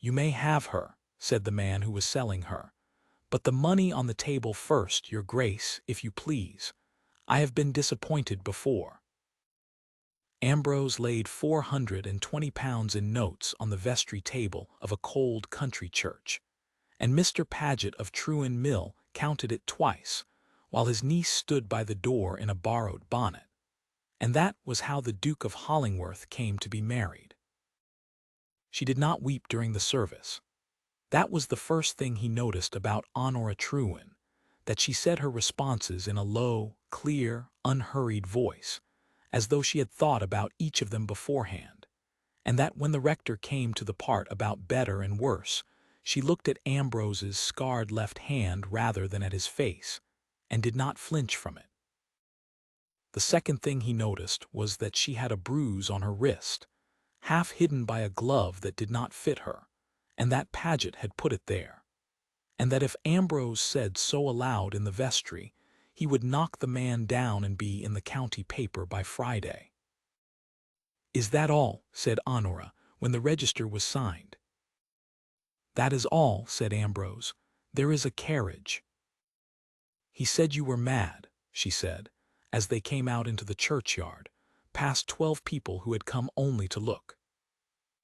"You may have her," said the man who was selling her, "but the money on the table first, your grace, if you please. I have been disappointed before." Ambrose laid £420 in notes on the vestry table of a cold country church, and Mr. Paget of Trewin Mill counted it twice, while his niece stood by the door in a borrowed bonnet. And that was how the Duke of Hollingworth came to be married. She did not weep during the service. That was the first thing he noticed about Honora Trewin, that she said her responses in a low, clear, unhurried voice, as though she had thought about each of them beforehand, and that when the rector came to the part about better and worse, she looked at Ambrose's scarred left hand rather than at his face, and did not flinch from it. The second thing he noticed was that she had a bruise on her wrist, half hidden by a glove that did not fit her, and that Paget had put it there, and that if Ambrose said so aloud in the vestry, he would knock the man down and be in the county paper by Friday. "Is that all?" said Honora, when the register was signed. "That is all," said Ambrose. "There is a carriage." "He said you were mad," she said, as they came out into the churchyard, past 12 people who had come only to look.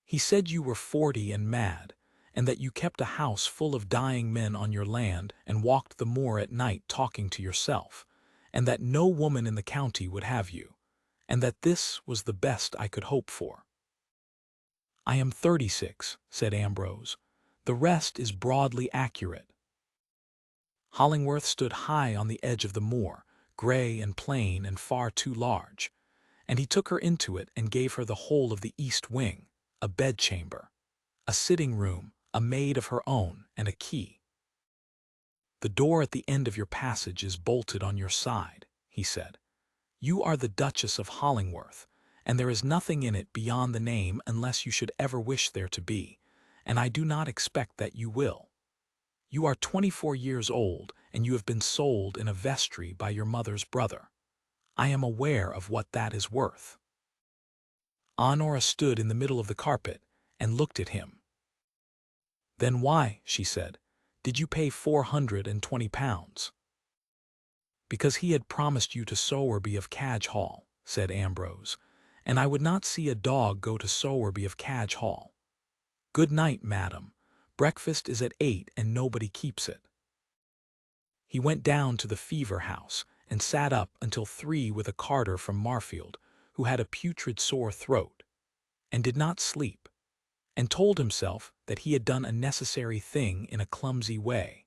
"He said you were 40 and mad, and that you kept a house full of dying men on your land and walked the moor at night talking to yourself, and that no woman in the county would have you, and that this was the best I could hope for." "I am 36, said Ambrose. "The rest is broadly accurate." Hollingworth stood high on the edge of the moor, grey and plain and far too large, and he took her into it and gave her the whole of the east wing, a bedchamber, a sitting-room, a maid of her own, and a key. "The door at the end of your passage is bolted on your side," he said. "You are the Duchess of Hollingworth, and there is nothing in it beyond the name unless you should ever wish there to be, and I do not expect that you will. You are 24 years old, and you have been sold in a vestry by your mother's brother. I am aware of what that is worth." Honora stood in the middle of the carpet and looked at him. "Then why," she said, "did you pay £420? "Because he had promised you to Sowerby of Cadge Hall," said Ambrose, "and I would not see a dog go to Sowerby of Cadge Hall. Good night, madam. Breakfast is at 8 and nobody keeps it." He went down to the fever house and sat up until 3 with a carter from Marfield, who had a putrid sore throat, and did not sleep, and told himself that he had done a necessary thing in a clumsy way,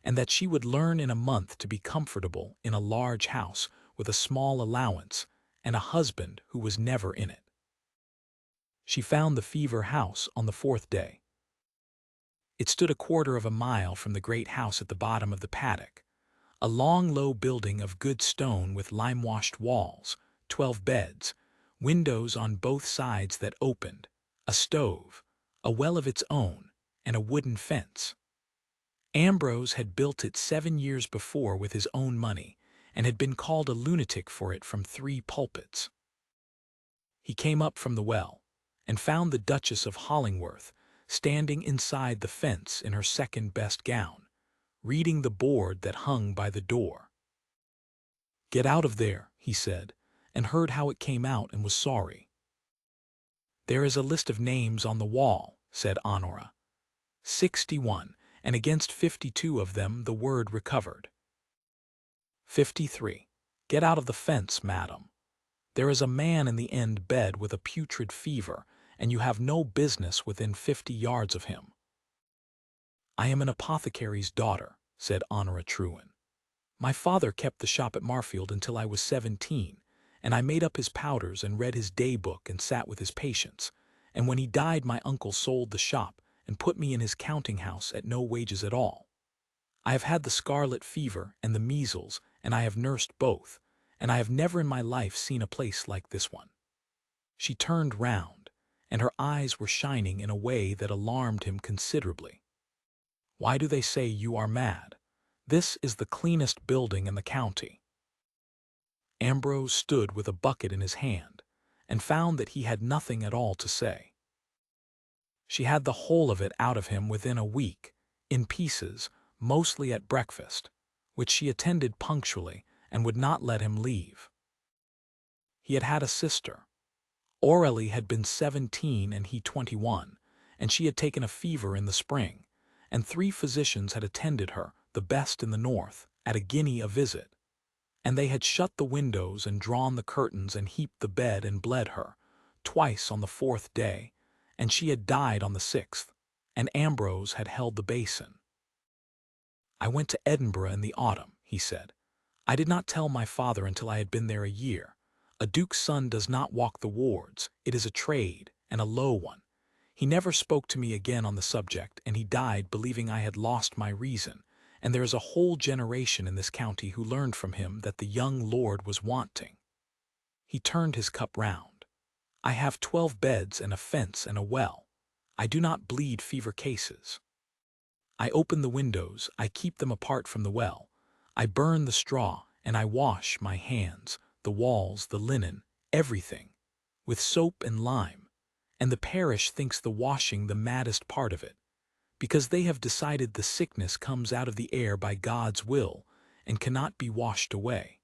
and that she would learn in a month to be comfortable in a large house with a small allowance and a husband who was never in it. She found the fever house on the 4th day. It stood a quarter of a mile from the great house at the bottom of the paddock, a long, low building of good stone with lime-washed walls, 12 beds, windows on both sides that opened, a stove, a well of its own, and a wooden fence. Ambrose had built it 7 years before with his own money, and had been called a lunatic for it from 3 pulpits. He came up from the well, and found the Duchess of Hollingworth standing inside the fence in her second-best gown, reading the board that hung by the door. "Get out of there," he said, and heard how it came out and was sorry. "There is a list of names on the wall," said Honora. 61, and against 52 of them the word recovered. 53. "Get out of the fence, madam. There is a man in the end bed with a putrid fever, and you have no business within 50 yards of him." "I am an apothecary's daughter," said Honora Trewin. "My father kept the shop at Marfield until I was 17, and I made up his powders and read his day book and sat with his patients, and when he died my uncle sold the shop and put me in his counting-house at no wages at all. I have had the scarlet fever and the measles, and I have nursed both, and I have never in my life seen a place like this one." She turned round, and her eyes were shining in a way that alarmed him considerably. "Why do they say you are mad? This is the cleanest building in the county." Ambrose stood with a bucket in his hand, and found that he had nothing at all to say. She had the whole of it out of him within a week, in pieces, mostly at breakfast, which she attended punctually and would not let him leave. He had had a sister. Aurelie had been 17 and he 21, and she had taken a fever in the spring, and 3 physicians had attended her, the best in the north, at a guinea a visit. And they had shut the windows and drawn the curtains and heaped the bed and bled her, twice on the 4th day, and she had died on the 6th, and Ambrose had held the basin. I went to Edinburgh in the autumn, he said. I did not tell my father until I had been there a year. A duke's son does not walk the wards, it is a trade, and a low one. He never spoke to me again on the subject, and he died believing I had lost my reason, and there is a whole generation in this county who learned from him that the young lord was wanting. He turned his cup round. I have 12 beds and a fence and a well. I do not bleed fever cases. I open the windows, I keep them apart from the well. I burn the straw, and I wash my hands, the walls, the linen, everything, with soap and lime, and the parish thinks the washing the maddest part of it, because they have decided the sickness comes out of the air by God's will and cannot be washed away.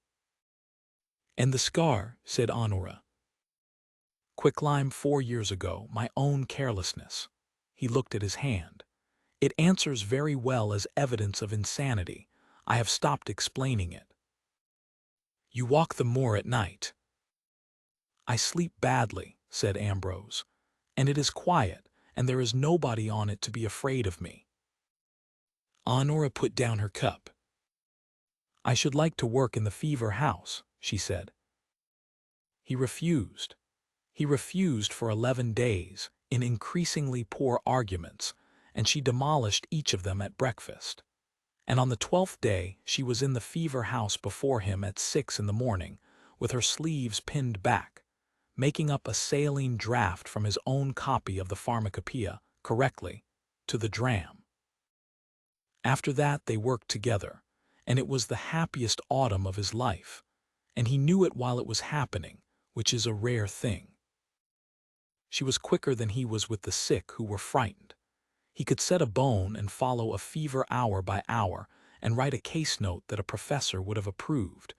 And the scar, said Honora. Quicklime 4 years ago, my own carelessness. He looked at his hand. It answers very well as evidence of insanity. I have stopped explaining it. You walk the moor at night. I sleep badly, said Ambrose, and it is quiet, and there is nobody on it to be afraid of me. Honora put down her cup. I should like to work in the fever house, she said. He refused. He refused for 11 days, in increasingly poor arguments, and she demolished each of them at breakfast. And on the 12th day she was in the fever house before him at 6 in the morning, with her sleeves pinned back, making up a saline draft from his own copy of the Pharmacopoeia, correctly, to the dram. After that they worked together, and it was the happiest autumn of his life, and he knew it while it was happening, which is a rare thing. She was quicker than he was with the sick who were frightened. He could set a bone and follow a fever hour by hour and write a case note that a professor would have approved,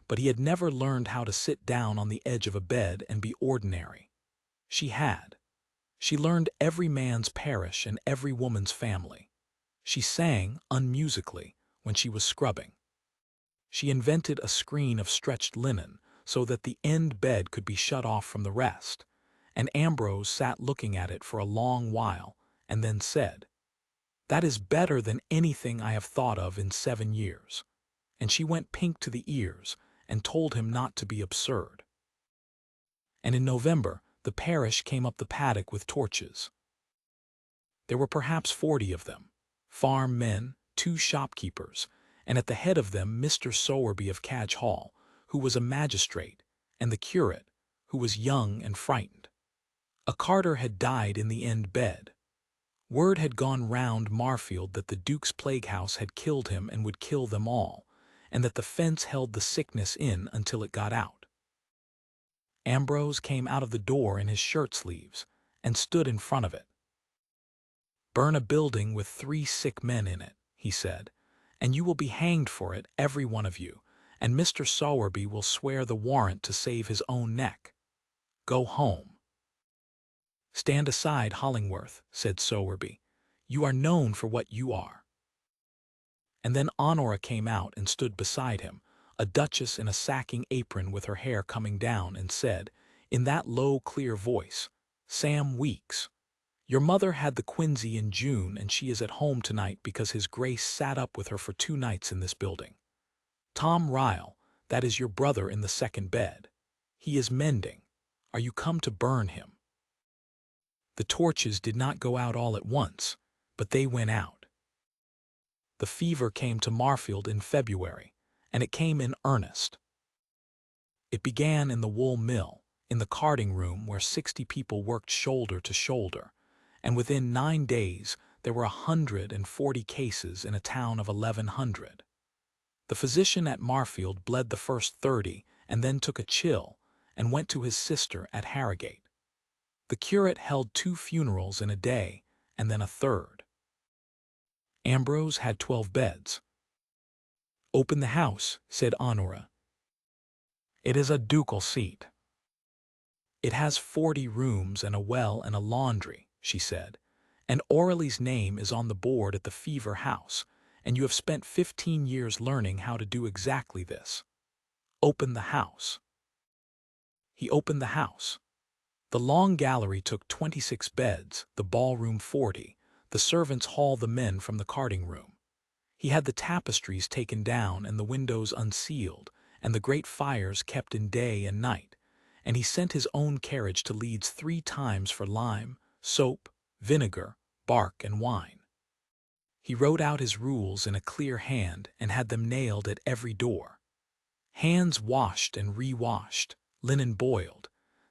but he had never learned how to sit down on the edge of a bed and be ordinary. She had. She learned every man's parish and every woman's family. She sang unmusically when she was scrubbing. She invented a screen of stretched linen so that the end bed could be shut off from the rest, and Ambrose sat looking at it for a long while and then said, "That is better than anything I have thought of in 7 years." And she went pink to the ears and told him not to be absurd. And in November, the parish came up the paddock with torches. There were perhaps 40 of them, farm men, 2 shopkeepers, and at the head of them Mr. Sowerby of Cadge Hall, who was a magistrate, and the curate, who was young and frightened. A carter had died in the end bed. Word had gone round Marfield that the Duke's plague house had killed him and would kill them all, and that the fence held the sickness in until it got out. Ambrose came out of the door in his shirt sleeves and stood in front of it. "Burn a building with 3 sick men in it," he said, "and you will be hanged for it, every one of you, and Mr. Sowerby will swear the warrant to save his own neck. Go home." "Stand aside, Hollingworth," said Sowerby. "You are known for what you are." And then Honora came out and stood beside him, a duchess in a sacking apron with her hair coming down, and said, in that low, clear voice, "Sam Weeks, your mother had the quinsy in June, and she is at home tonight because his grace sat up with her for 2 nights in this building. Tom Ryle, that is your brother in the 2nd bed. He is mending. Are you come to burn him?" The torches did not go out all at once, but they went out. The fever came to Marfield in February, and it came in earnest. It began in the wool mill, in the carding room where 60 people worked shoulder to shoulder, and within 9 days there were 140 cases in a town of 1100. The physician at Marfield bled the first 30 and then took a chill and went to his sister at Harrogate. The curate held 2 funerals in a day, and then a third. Ambrose had 12 beds. "Open the house," said Honora. "It is a ducal seat." "It has 40 rooms and a well and a laundry," she said, "and Aurelie's name is on the board at the fever house, and you have spent 15 years learning how to do exactly this. Open the house." He opened the house. The long gallery took 26 beds, the ballroom 40, the servants' hall the men from the carding room. He had the tapestries taken down and the windows unsealed, and the great fires kept in day and night, and he sent his own carriage to Leeds 3 times for lime, soap, vinegar, bark, and wine. He wrote out his rules in a clear hand and had them nailed at every door. Hands washed and re-washed, linen boiled,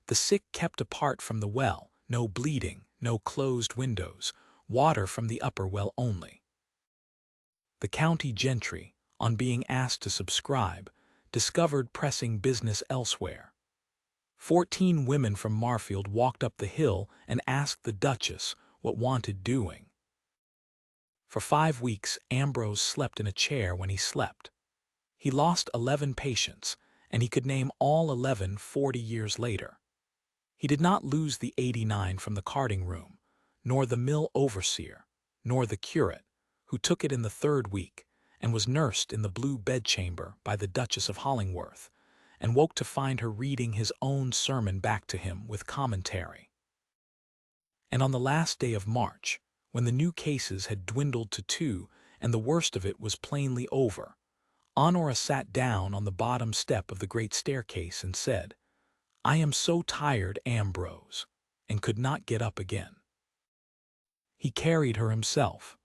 the sick kept apart from the well, no bleeding, no closed windows, water from the upper well only. The county gentry, on being asked to subscribe, discovered pressing business elsewhere. 14 women from Marfield walked up the hill and asked the Duchess what wanted doing. For 5 weeks Ambrose slept in a chair when he slept. He lost 11 patients, and he could name all 11 40 years later. He did not lose the 89 from the carding room, nor the mill overseer, nor the curate, who took it in the 3rd week, and was nursed in the blue bedchamber by the Duchess of Hollingworth, and woke to find her reading his own sermon back to him with commentary. And on the last day of March, when the new cases had dwindled to 2 and the worst of it was plainly over, Honora sat down on the bottom step of the great staircase and said, "I am so tired, Ambrose," and could not get up again. He carried her himself.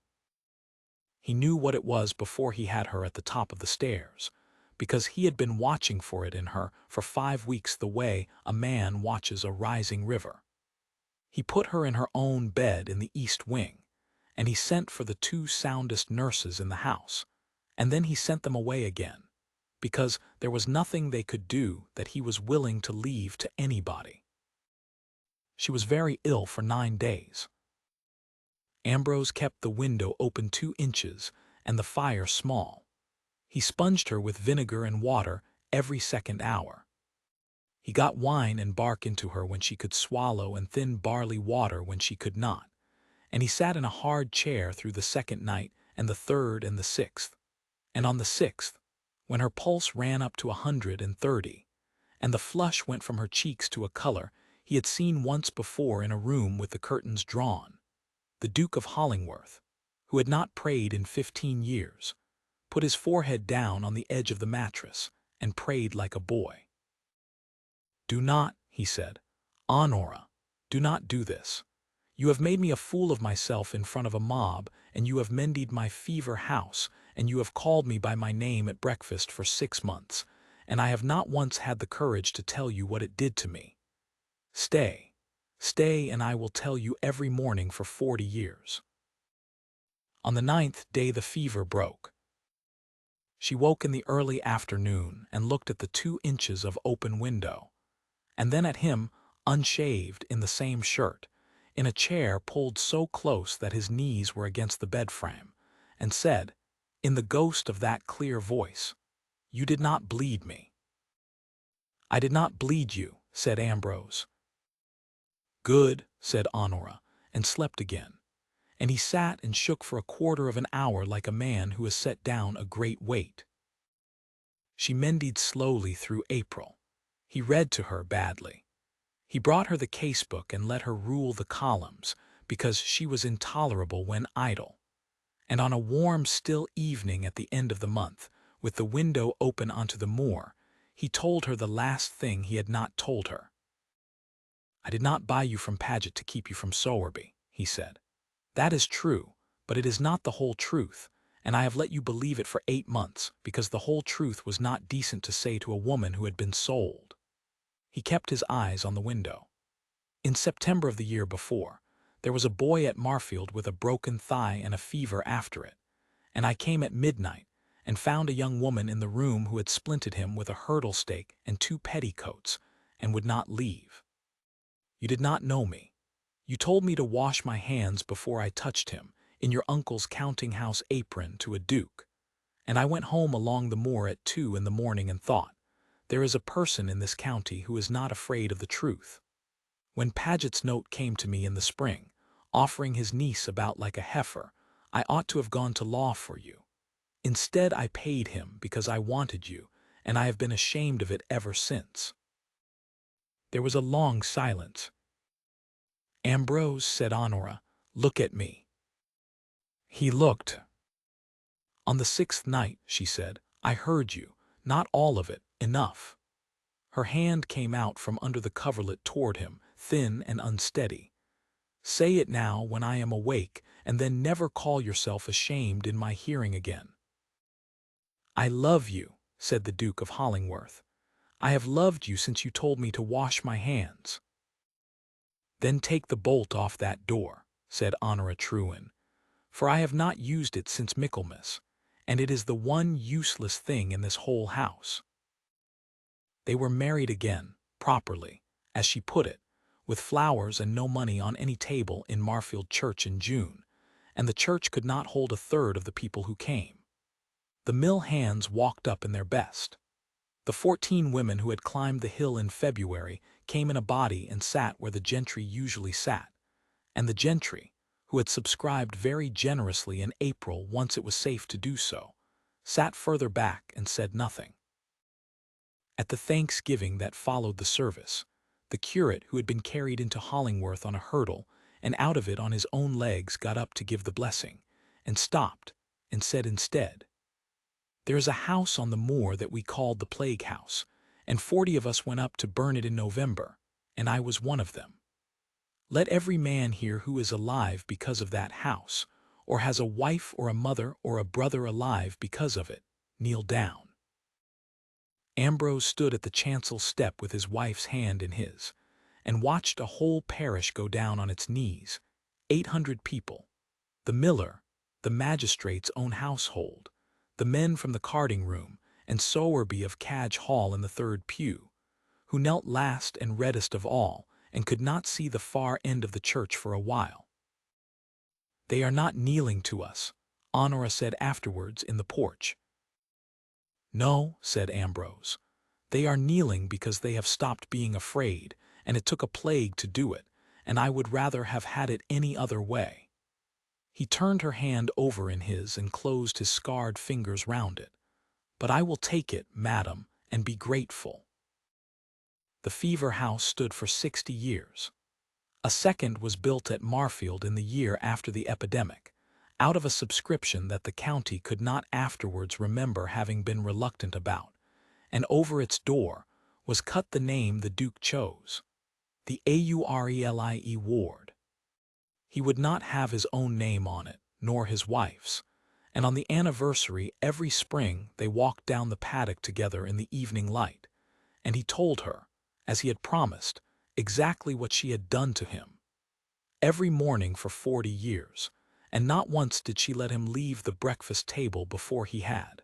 He knew what it was before he had her at the top of the stairs, because he had been watching for it in her for 5 weeks the way a man watches a rising river. He put her in her own bed in the east wing, and he sent for the 2 soundest nurses in the house, and then he sent them away again, because there was nothing they could do that he was willing to leave to anybody. She was very ill for 9 days. Ambrose kept the window open 2 inches and the fire small. He sponged her with vinegar and water every 2nd hour. He got wine and bark into her when she could swallow and thin barley water when she could not, and he sat in a hard chair through the 2nd night and the 3rd and the 6th. And on the 6th, when her pulse ran up to 130, and the flush went from her cheeks to a color he had seen once before in a room with the curtains drawn, the Duke of Hollingworth, who had not prayed in 15 years, put his forehead down on the edge of the mattress and prayed like a boy. "Do not," he said, "Honora, do not do this. You have made me a fool of myself in front of a mob, and you have mended my fever house, and you have called me by my name at breakfast for 6 months, and I have not once had the courage to tell you what it did to me. Stay, stay, and I will tell you every morning for 40 years. On the 9th day the fever broke. She woke in the early afternoon and looked at the 2 inches of open window, and then at him, unshaved, in the same shirt, in a chair pulled so close that his knees were against the bed frame, and said, in the ghost of that clear voice, "You did not bleed me." "I did not bleed you," said Ambrose. "Good," said Honora, and slept again, and he sat and shook for a quarter of an hour like a man who has set down a great weight. She mended slowly through April. He read to her badly. He brought her the casebook and let her rule the columns, because she was intolerable when idle. And on a warm, still evening at the end of the month, with the window open onto the moor, he told her the last thing he had not told her. "I did not buy you from Paget to keep you from Sowerby," he said. "That is true, but it is not the whole truth, and I have let you believe it for 8 months, because the whole truth was not decent to say to a woman who had been sold." He kept his eyes on the window. In September of the year before, there was a boy at Marfield with a broken thigh and a fever after it, and I came at midnight and found a young woman in the room who had splinted him with a hurdle stake and 2 petticoats, and would not leave. You did not know me. You told me to wash my hands before I touched him, in your uncle's counting-house apron to a duke. And I went home along the moor at 2 in the morning and thought, there is a person in this county who is not afraid of the truth. When Paget's note came to me in the spring, offering his niece about like a heifer, I ought to have gone to law for you. Instead, I paid him because I wanted you, and I have been ashamed of it ever since." There was a long silence. "Ambrose," said Honora, "look at me." He looked. "On the 6th night," she said, "I heard you, not all of it, enough." Her hand came out from under the coverlet toward him, thin and unsteady. "Say it now when I am awake, and then never call yourself ashamed in my hearing again." "I love you," said the Duke of Hollingworth. "I have loved you since you told me to wash my hands." "Then take the bolt off that door," said Honora Trewin, "for I have not used it since Michaelmas, and it is the one useless thing in this whole house." They were married again, properly, as she put it, with flowers and no money on any table in Marfield Church in June, and the church could not hold a third of the people who came. The mill hands walked up in their best. The 14 women who had climbed the hill in February came in a body and sat where the gentry usually sat, and the gentry, who had subscribed very generously in April once it was safe to do so, sat further back and said nothing. At the Thanksgiving that followed the service, the curate who had been carried into Hollingworth on a hurdle and out of it on his own legs got up to give the blessing, and stopped, and said instead, "There is a house on the moor that we called the Plague House, and 40 of us went up to burn it in November, and I was one of them. Let every man here who is alive because of that house, or has a wife or a mother or a brother alive because of it, kneel down." Ambrose stood at the chancel step with his wife's hand in his, and watched a whole parish go down on its knees, 800 people, the miller, the magistrate's own household, the men from the carding room, and Sowerby of Cadge Hall in the third pew, who knelt last and reddest of all, and could not see the far end of the church for a while. "They are not kneeling to us," Honora said afterwards in the porch. "No," said Ambrose. "They are kneeling because they have stopped being afraid, and it took a plague to do it, and I would rather have had it any other way." He turned her hand over in his and closed his scarred fingers round it. "But I will take it, madam, and be grateful." The Fever House stood for 60 years. A second was built at Marfield in the year after the epidemic, out of a subscription that the county could not afterwards remember having been reluctant about, and over its door was cut the name the Duke chose, the Aurlie Ward. He would not have his own name on it, nor his wife's, and on the anniversary every spring they walked down the paddock together in the evening light, and he told her, as he had promised, exactly what she had done to him. Every morning for 40 years, and not once did she let him leave the breakfast table before he had.